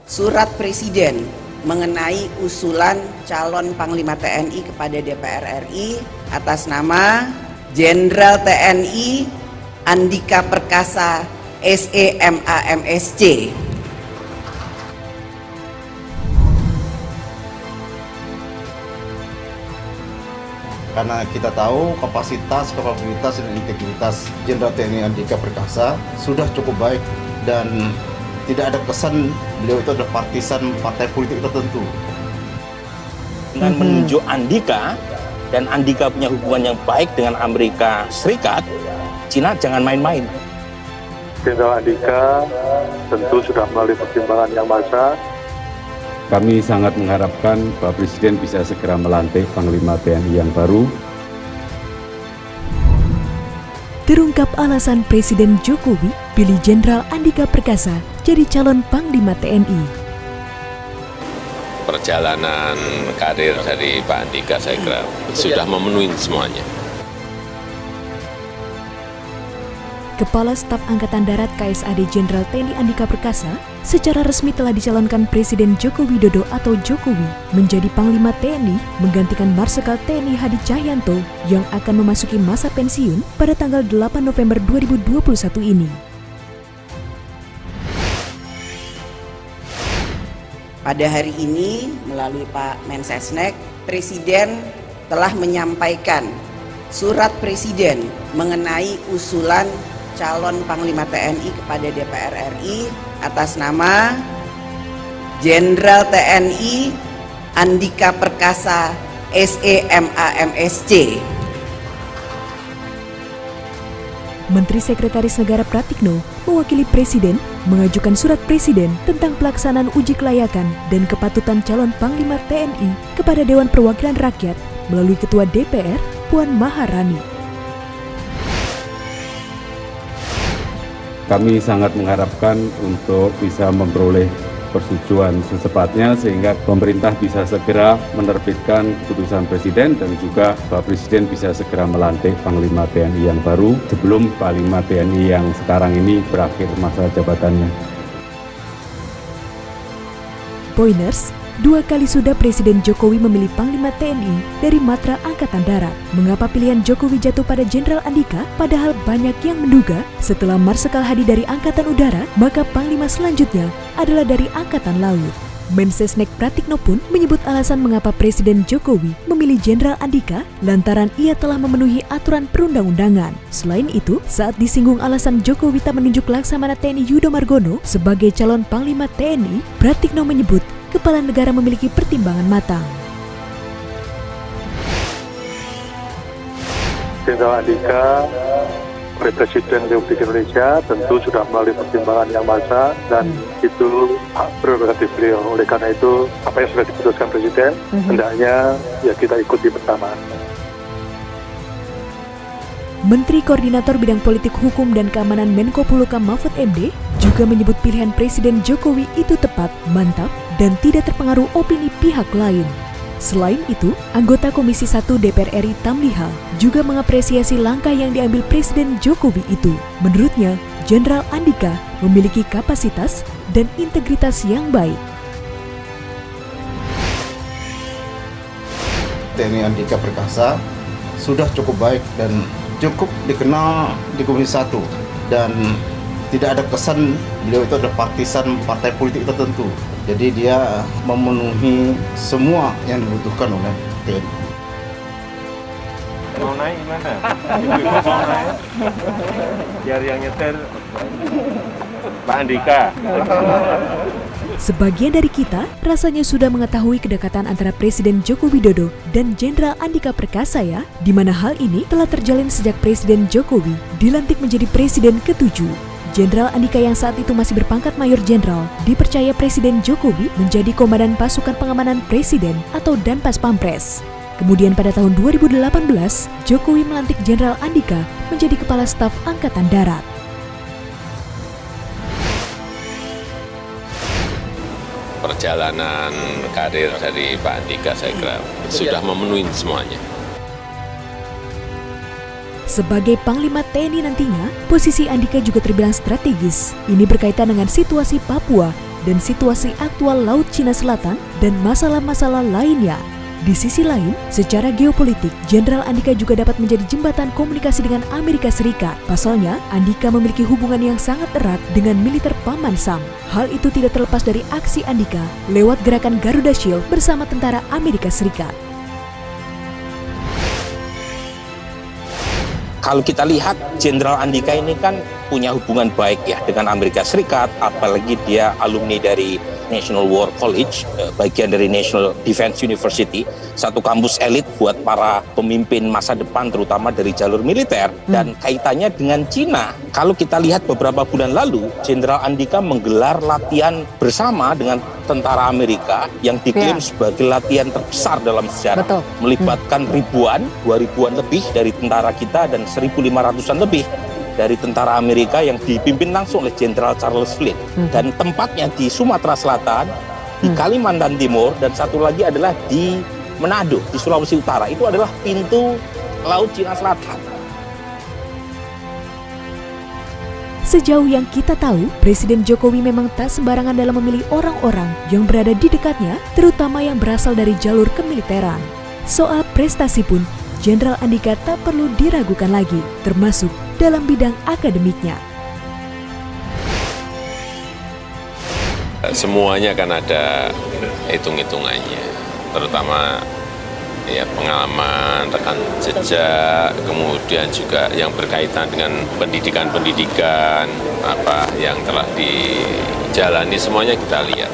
Surat Presiden mengenai usulan calon Panglima TNI kepada DPR RI atas nama Jenderal TNI Andika Perkasa SEMA-MSc. Karena kita tahu kapasitas, kapabilitas, dan integritas Jenderal TNI Andika Perkasa sudah cukup baik dan tidak ada kesan beliau itu adalah partisan partai politik tertentu. Dengan menunjuk Andika, dan Andika punya hubungan yang baik dengan Amerika Serikat, Cina jangan main-main. Jenderal Andika tentu sudah melalui pertimbangan yang matang. Kami sangat mengharapkan Pak Presiden bisa segera melantik Panglima TNI yang baru. Terungkap alasan Presiden Jokowi pilih Jenderal Andika Perkasa jadi calon Panglima TNI. Perjalanan karir dari Pak Andika saya kira sudah memenuhi semuanya. Kepala Staf Angkatan Darat KSAD Jenderal TNI Andika Perkasa secara resmi telah dicalonkan Presiden Joko Widodo atau Jokowi menjadi Panglima TNI menggantikan Marsikal TNI Hadi Cahyanto yang akan memasuki masa pensiun pada tanggal 8 November 2021 ini. Pada hari ini melalui Pak Mensesnek, Presiden telah menyampaikan surat Presiden mengenai usulan calon Panglima TNI kepada DPR RI atas nama Jenderal TNI Andika Perkasa SEMA-MSc. Menteri Sekretaris Negara Pratikno mewakili Presiden mengajukan surat Presiden tentang pelaksanaan uji kelayakan dan kepatutan calon Panglima TNI kepada Dewan Perwakilan Rakyat melalui Ketua DPR Puan Maharani. Kami sangat mengharapkan untuk bisa memperoleh persetujuan secepatnya sehingga pemerintah bisa segera menerbitkan keputusan Presiden dan juga Pak Presiden bisa segera melantik Panglima TNI yang baru sebelum Panglima TNI yang sekarang ini berakhir masa jabatannya. Poiners, 2 kali sudah Presiden Jokowi memilih Panglima TNI dari matra Angkatan Darat. Mengapa pilihan Jokowi jatuh pada Jenderal Andika? Padahal banyak yang menduga setelah Marsikal Hadi dari Angkatan Udara, maka Panglima selanjutnya adalah dari Angkatan Laut. Mensesnek Pratikno pun menyebut alasan mengapa Presiden Jokowi memilih Jenderal Andika lantaran ia telah memenuhi aturan perundang-undangan. Selain itu, saat disinggung alasan Jokowi tak menunjuk Laksamana TNI Yudo Margono sebagai calon Panglima TNI, Pratikno menyebut Kepala negara memiliki pertimbangan matang. Jenderal Andika oleh Presiden Republik Indonesia tentu sudah melalui pertimbangan yang matang dan itu hak prerogatif beliau. Oleh karena itu apa yang sudah diputuskan Presiden hendaknya ya kita ikuti bersama. Menteri Koordinator Bidang Politik Hukum dan Keamanan Menko Polhukam Mahfud MD juga menyebut pilihan Presiden Jokowi itu tepat, mantap, dan tidak terpengaruh opini pihak lain. Selain itu, anggota Komisi 1 DPR RI Tamliha juga mengapresiasi langkah yang diambil Presiden Jokowi itu. Menurutnya, Jenderal Andika memiliki kapasitas dan integritas yang baik. TNI Andika Perkasa sudah cukup baik dan cukup dikenal di Komisi 1 dan tidak ada kesan beliau itu adalah partisan partai politik tertentu. Jadi dia memenuhi semua yang dibutuhkan oleh TNI. Mau naik gimana? Ibu-ibu mau naik? Biar yang nyetir Pak Andika. Sebagian dari kita rasanya sudah mengetahui kedekatan antara Presiden Joko Widodo dan Jenderal Andika Perkasa ya, di mana hal ini telah terjalin sejak Presiden Jokowi dilantik menjadi Presiden ke-7. Jenderal Andika yang saat itu masih berpangkat Mayor Jenderal dipercaya Presiden Jokowi menjadi Komandan Pasukan Pengamanan Presiden atau Danpas Pampres. Kemudian pada tahun 2018, Jokowi melantik Jenderal Andika menjadi Kepala Staf Angkatan Darat. Perjalanan karir dari Pak Andika saya kira sudah memenuhi semuanya. Sebagai Panglima TNI nantinya, posisi Andika juga terbilang strategis. Ini berkaitan dengan situasi Papua dan situasi aktual Laut Cina Selatan dan masalah-masalah lainnya. Di sisi lain, secara geopolitik, Jenderal Andika juga dapat menjadi jembatan komunikasi dengan Amerika Serikat. Pasalnya, Andika memiliki hubungan yang sangat erat dengan militer Paman Sam. Hal itu tidak terlepas dari aksi Andika lewat gerakan Garuda Shield bersama tentara Amerika Serikat. Kalau kita lihat, Jenderal Andika ini kan punya hubungan baik ya dengan Amerika Serikat, apalagi dia alumni dari National War College, bagian dari National Defense University, satu kampus elit buat para pemimpin masa depan terutama dari jalur militer. Dan kaitannya dengan Cina, kalau kita lihat beberapa bulan lalu, Jenderal Andika menggelar latihan bersama dengan tentara Amerika yang diklaim sebagai latihan terbesar dalam sejarah. Betul. Melibatkan ribuan, 2.000-an lebih dari tentara kita dan 1.500-an lebih dari tentara Amerika yang dipimpin langsung oleh Jenderal Charles Flint. Dan tempatnya di Sumatera Selatan, di Kalimantan Timur, dan satu lagi adalah di Manado, di Sulawesi Utara. Itu adalah pintu Laut Cina Selatan. Sejauh yang kita tahu, Presiden Jokowi memang tak sembarangan dalam memilih orang-orang yang berada di dekatnya, terutama yang berasal dari jalur kemiliteran. Soal prestasi pun, Jenderal Andika tak perlu diragukan lagi, termasuk dalam bidang akademiknya. Semuanya kan ada hitung-hitungannya, terutama ya pengalaman, rekam jejak, kemudian juga yang berkaitan dengan pendidikan apa yang telah dijalani, semuanya kita lihat.